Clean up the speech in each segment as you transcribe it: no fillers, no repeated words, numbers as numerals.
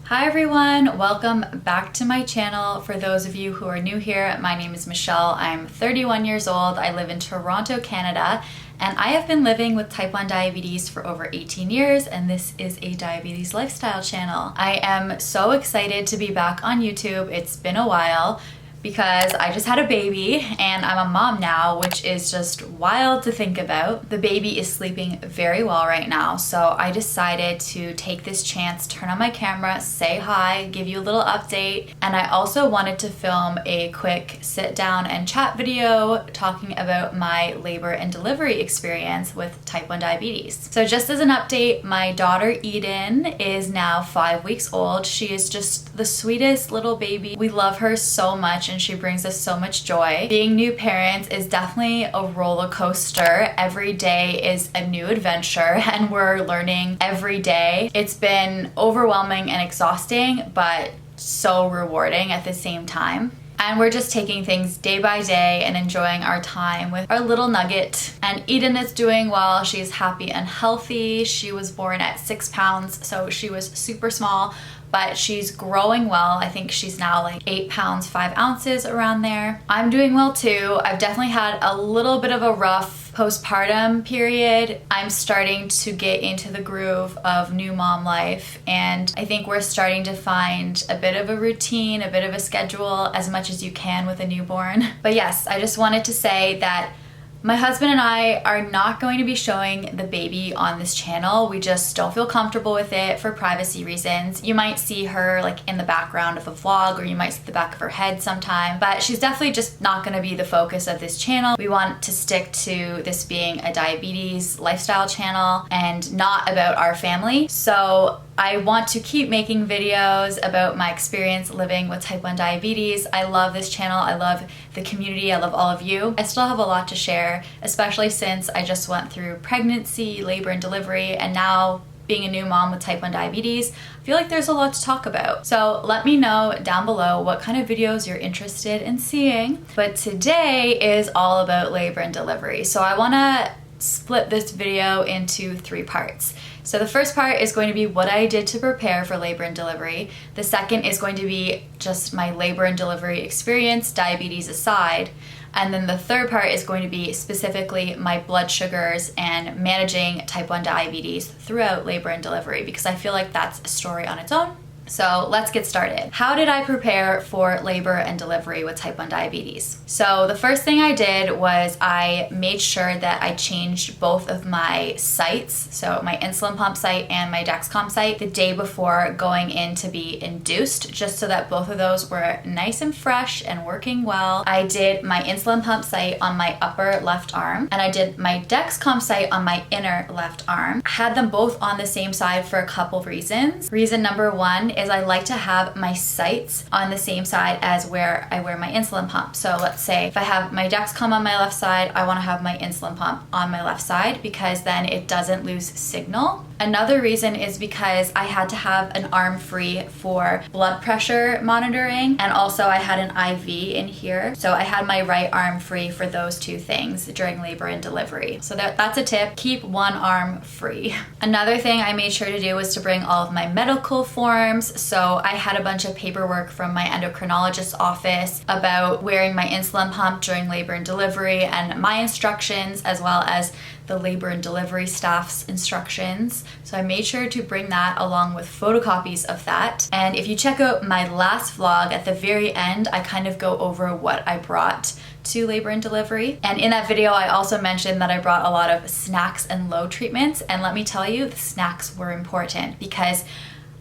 Hi everyone, welcome back to my channel. For those of you who are new here, my name is Michelle. I'm 31 years old. I live in Toronto, Canada, and I have been living with type 1 diabetes for over 18 years, and this is a diabetes lifestyle channel. I am so excited to be back on YouTube. It's been a while because I just had a baby and I'm a mom now, which is just wild to think about. The baby is sleeping very well right now, so I decided to take this chance, turn on my camera, say hi, give you a little update, and I also wanted to film a quick sit down and chat video talking about my labor and delivery experience with type 1 diabetes. So just as an update, my daughter Eden is now 5 weeks old. She is just the sweetest little baby. We love her so much and she brings us so much joy. Being new parents is definitely a roller coaster. Every day is a new adventure and we're learning every day. It's been overwhelming and exhausting, but so rewarding at the same time. And we're just taking things day by day and enjoying our time with our little nugget. And Eden is doing well. She's happy and healthy. She was born at 6 pounds, so she was super small, but she's growing well. I think she's now like 8 pounds, 5 ounces around there. I'm doing well too. I've definitely had a little bit of a rough postpartum period. I'm starting to get into the groove of new mom life, and I think we're starting to find a bit of a routine, a bit of a schedule, as much as you can with a newborn. But yes, I just wanted to say that my husband and I are not going to be showing the baby on this channel. We just don't feel comfortable with it for privacy reasons. You might see her like in the background of a vlog, or you might see the back of her head sometime, but she's definitely just not going to be the focus of this channel. We want to stick to this being a diabetes lifestyle channel and not about our family. So I want to keep making videos about my experience living with type 1 diabetes. I love this channel. I love the community. I love all of you. I still have a lot to share, especially since I just went through pregnancy, labor and delivery, and now being a new mom with type 1 diabetes. I feel like there's a lot to talk about. So let me know down below what kind of videos you're interested in seeing. But today is all about labor and delivery. So I wanna split this video into 3 parts. So the first part is going to be what I did to prepare for labor and delivery. The second is going to be just my labor and delivery experience, diabetes aside. And then the third part is going to be specifically my blood sugars and managing type 1 diabetes throughout labor and delivery, because I feel like that's a story on its own. So let's get started. How did I prepare for labor and delivery with type 1 diabetes? So the first thing I did was I made sure that I changed both of my sites, so my insulin pump site and my Dexcom site, the day before going in to be induced, just so that both of those were nice and fresh and working well. I did my insulin pump site on my upper left arm, and I did my Dexcom site on my inner left arm. I had them both on the same side for a couple reasons. Reason number one is I like to have my sites on the same side as where I wear my insulin pump. So let's say if I have my Dexcom on my left side, I want to have my insulin pump on my left side, because then it doesn't lose signal. Another reason is because I had to have an arm free for blood pressure monitoring, and also I had an IV in here. So I had my right arm free for those 2 things during labor and delivery. So that's a tip, keep one arm free. Another thing I made sure to do was to bring all of my medical forms. So I had a bunch of paperwork from my endocrinologist's office about wearing my insulin pump during labor and delivery, and my instructions, as well as the labor and delivery staff's instructions. So I made sure to bring that along with photocopies of that. And if you check out my last vlog, at the very end, I kind of go over what I brought to labor and delivery. And in that video, I also mentioned that I brought a lot of snacks and low treatments. And let me tell you, the snacks were important because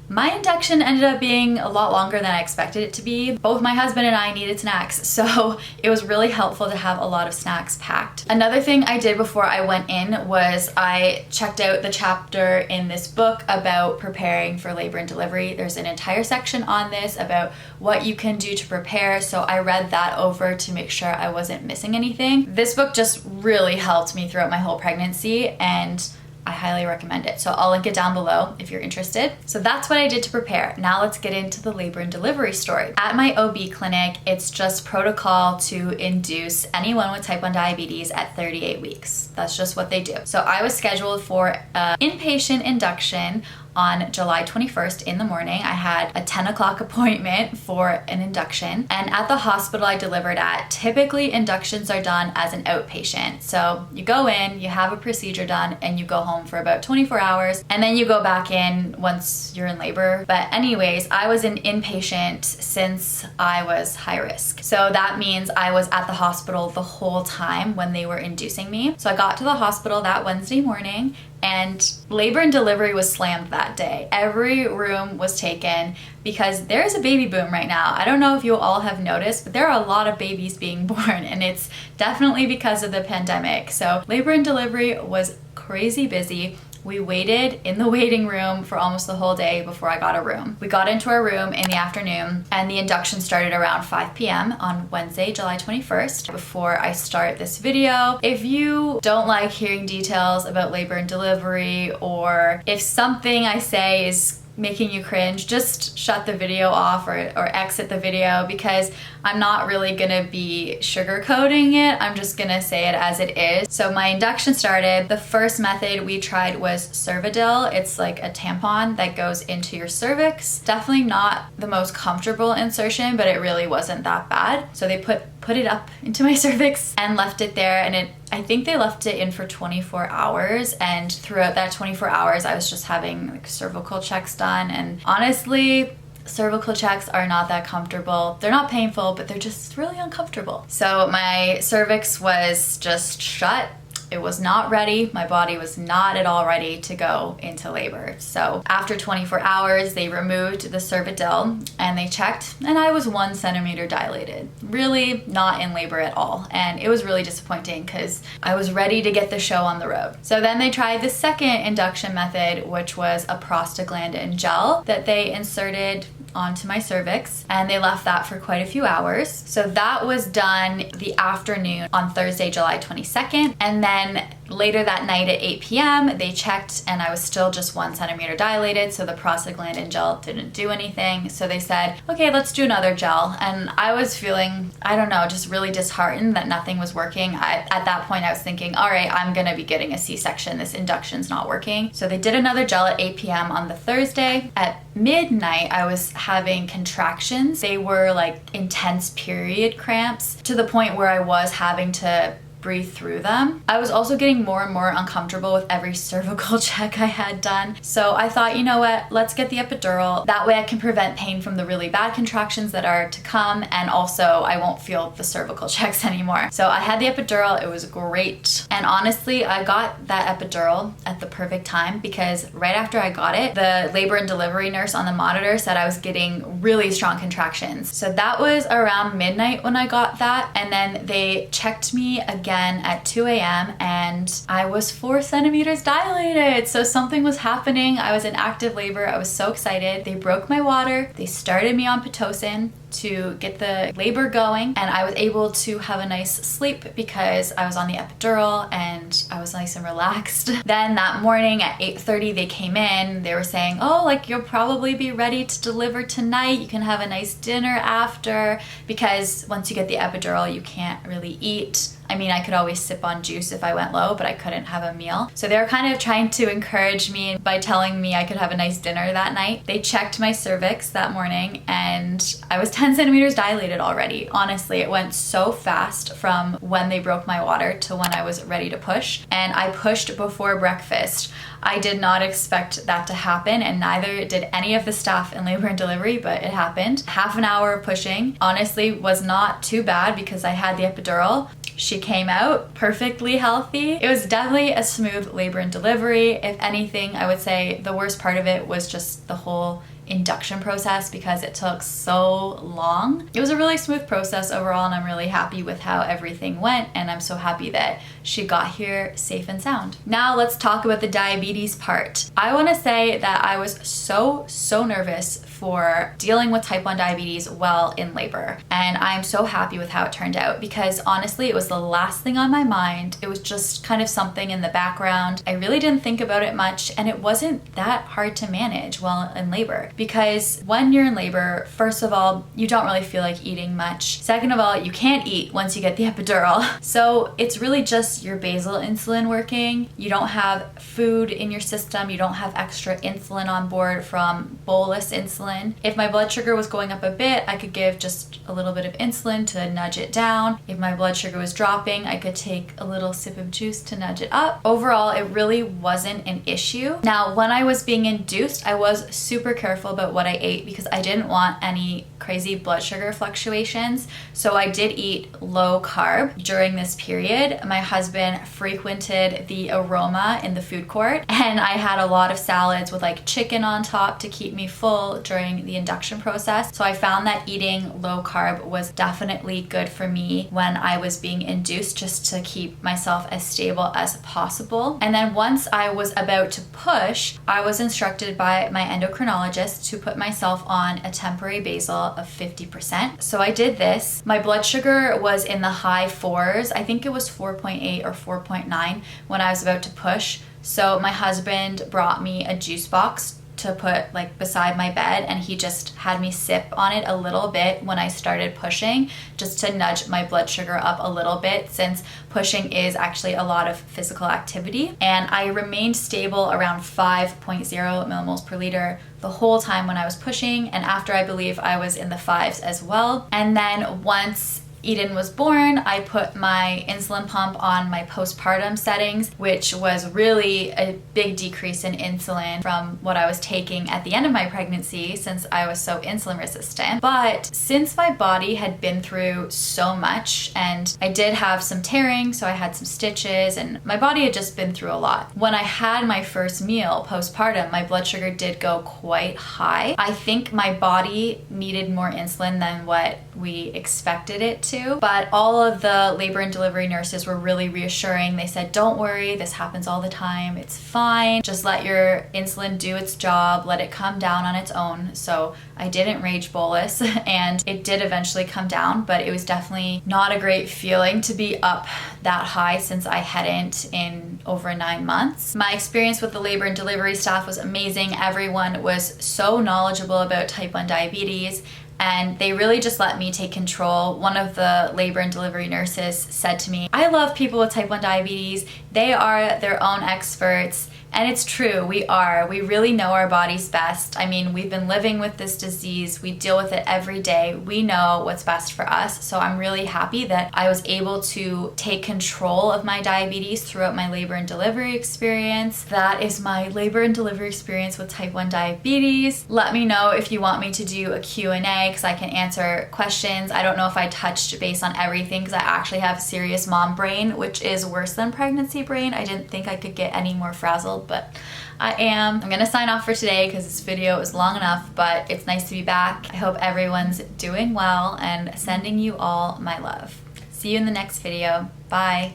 my induction ended up being a lot longer than I expected it to be. Both my husband and I needed snacks, so it was really helpful to have a lot of snacks packed. Another thing I did before I went in was I checked out the chapter in this book about preparing for labor and delivery. There's an entire section on this about what you can do to prepare, so I read that over to make sure I wasn't missing anything. This book just really helped me throughout my whole pregnancy, and I highly recommend it. So I'll link it down below if you're interested. So that's what I did to prepare. Now let's get into the labor and delivery story. At my OB clinic, it's just protocol to induce anyone with type 1 diabetes at 38 weeks. That's just what they do. So I was scheduled for an inpatient induction on July 21st in the morning. I had a 10 o'clock appointment for an induction, and at the hospital I delivered at, typically inductions are done as an outpatient. So you go in, you have a procedure done, and you go home for about 24 hours, and then you go back in once you're in labor. But anyways, I was an inpatient since I was high risk. So that means I was at the hospital the whole time when they were inducing me. So I got to the hospital that Wednesday morning, and labor and delivery was slammed that day. Every room was taken because there's a baby boom right now. I don't know if you all have noticed, but there are a lot of babies being born, and it's definitely because of the pandemic. So labor and delivery was crazy busy. We waited in the waiting room for almost the whole day before I got a room. We got into our room in the afternoon, and the induction started around 5 p.m. on Wednesday, July 21st. Before I start this video, if you don't like hearing details about labor and delivery, or if something I say is making you cringe, just shut the video off or exit the video, because I'm not really gonna be sugarcoating it. I'm just gonna say it as it is. So my induction started. The first method we tried was Cervidil. It's like a tampon that goes into your cervix. Definitely not the most comfortable insertion, but it really wasn't that bad. So they put it up into my cervix and left it there, and I think they left it in for 24 hours, and throughout that 24 hours I was just having like cervical checks done, and honestly, cervical checks are not that comfortable. They're not painful, but they're just really uncomfortable. So my cervix was just shut. It was not ready. My body was not at all ready to go into labor. So after 24 hours, they removed the Cervidil and they checked, and I was 1 centimeter dilated. Really not in labor at all. And it was really disappointing because I was ready to get the show on the road. So then they tried the second induction method, which was a prostaglandin gel that they inserted onto my cervix, and they left that for quite a few hours. So that was done the afternoon on Thursday, July 22nd, and then later that night at 8 p.m. they checked, and I was still just 1 centimeter dilated, so the prostaglandin gel didn't do anything. So they said, okay, let's do another gel. And I was feeling, I don't know, just really disheartened that nothing was working. At that point I was thinking, all right, I'm gonna be getting a C-section. This induction's not working. So they did another gel at 8 p.m. on the Thursday. At midnight I was having contractions. They were like intense period cramps to the point where I was having to breathe through them. I was also getting more and more uncomfortable with every cervical check I had done. So I thought, you know what, let's get the epidural. That way I can prevent pain from the really bad contractions that are to come, and also I won't feel the cervical checks anymore. So I had the epidural. It was great. And honestly, I got that epidural at the perfect time, because right after I got it, the labor and delivery nurse on the monitor said I was getting really strong contractions. So that was around midnight when I got that, and then they checked me again at 2 a.m. and I was 4 centimeters dilated. So something was happening. I was in active labor. I was so excited. They broke my water. They started me on Pitocin to get the labor going, and I was able to have a nice sleep because I was on the epidural and I was nice and relaxed. Then that morning at 8:30 they came in. They were saying, oh, like, you'll probably be ready to deliver tonight. You can have a nice dinner after, because once you get the epidural you can't really eat. I mean, I could always sip on juice if I went low, but I couldn't have a meal. So they were kind of trying to encourage me by telling me I could have a nice dinner that night. They checked my cervix that morning and I was 10 centimeters dilated already. Honestly, it went so fast from when they broke my water to when I was ready to push. And I pushed before breakfast. I did not expect that to happen, and neither did any of the staff in labor and delivery, but it happened. Half an hour of pushing honestly was not too bad because I had the epidural. She came out perfectly healthy. It was definitely a smooth labor and delivery. If anything, I would say the worst part of it was just the whole induction process, because it took so long. It was a really smooth process overall, and I'm really happy with how everything went, and I'm so happy that she got here safe and sound. Now let's talk about the diabetes part. I want to say that I was so nervous for dealing with type 1 diabetes while in labor, and I'm so happy with how it turned out, because honestly it was the last thing on my mind. It was just kind of something in the background. I really didn't think about it much, and it wasn't that hard to manage while in labor. because when you're in labor, first of all, you don't really feel like eating much. Second of all, you can't eat once you get the epidural. So it's really just your basal insulin working. You don't have food in your system. You don't have extra insulin on board from bolus insulin. If my blood sugar was going up a bit, I could give just a little bit of insulin to nudge it down. If my blood sugar was dropping, I could take a little sip of juice to nudge it up. Overall, it really wasn't an issue. Now, when I was being induced, I was super careful about what I ate because I didn't want any crazy blood sugar fluctuations. So I did eat low carb during this period. My husband frequented the Aroma in the food court, and I had a lot of salads with like chicken on top to keep me full during the induction process. So I found that eating low carb was definitely good for me when I was being induced, just to keep myself as stable as possible. And then once I was about to push, I was instructed by my endocrinologist to put myself on a temporary basal of 50%. So I did this. My blood sugar was in the high fours. I think it was 4.8 or 4.9 when I was about to push. So my husband brought me a juice box to put like beside my bed, and he just had me sip on it a little bit when I started pushing, just to nudge my blood sugar up a little bit, since pushing is actually a lot of physical activity. And I remained stable around 5.0 millimoles per liter the whole time when I was pushing, and after, I believe I was in the fives as well. And then once Eden was born, I put my insulin pump on my postpartum settings, which was really a big decrease in insulin from what I was taking at the end of my pregnancy, since I was so insulin resistant. But since my body had been through so much, and I did have some tearing, so I had some stitches, and my body had just been through a lot. When I had my first meal postpartum, my blood sugar did go quite high. I think my body needed more insulin than what we expected it to, but all of the labor and delivery nurses were really reassuring. They said, don't worry, this happens all the time, it's fine, just let your insulin do its job, let it come down on its own. So I didn't rage bolus, and it did eventually come down, but it was definitely not a great feeling to be up that high, since I hadn't in over 9 months. My experience with the labor and delivery staff was amazing. Everyone was so knowledgeable about type 1 diabetes, and they really just let me take control. One of the labor and delivery nurses said to me, I love people with type 1 diabetes. They are their own experts. And it's true, we are. We really know our bodies best. I mean, we've been living with this disease. We deal with it every day. We know what's best for us. So I'm really happy that I was able to take control of my diabetes throughout my labor and delivery experience. That is my labor and delivery experience with type 1 diabetes. Let me know if you want me to do a Q&A, because I can answer questions. I don't know if I touched base on everything, because I actually have serious mom brain, which is worse than pregnancy brain. I didn't think I could get any more frazzled, but I am. I'm gonna sign off for today because this video is long enough, but it's nice to be back. I hope everyone's doing well, and sending you all my love. See you in the next video. Bye.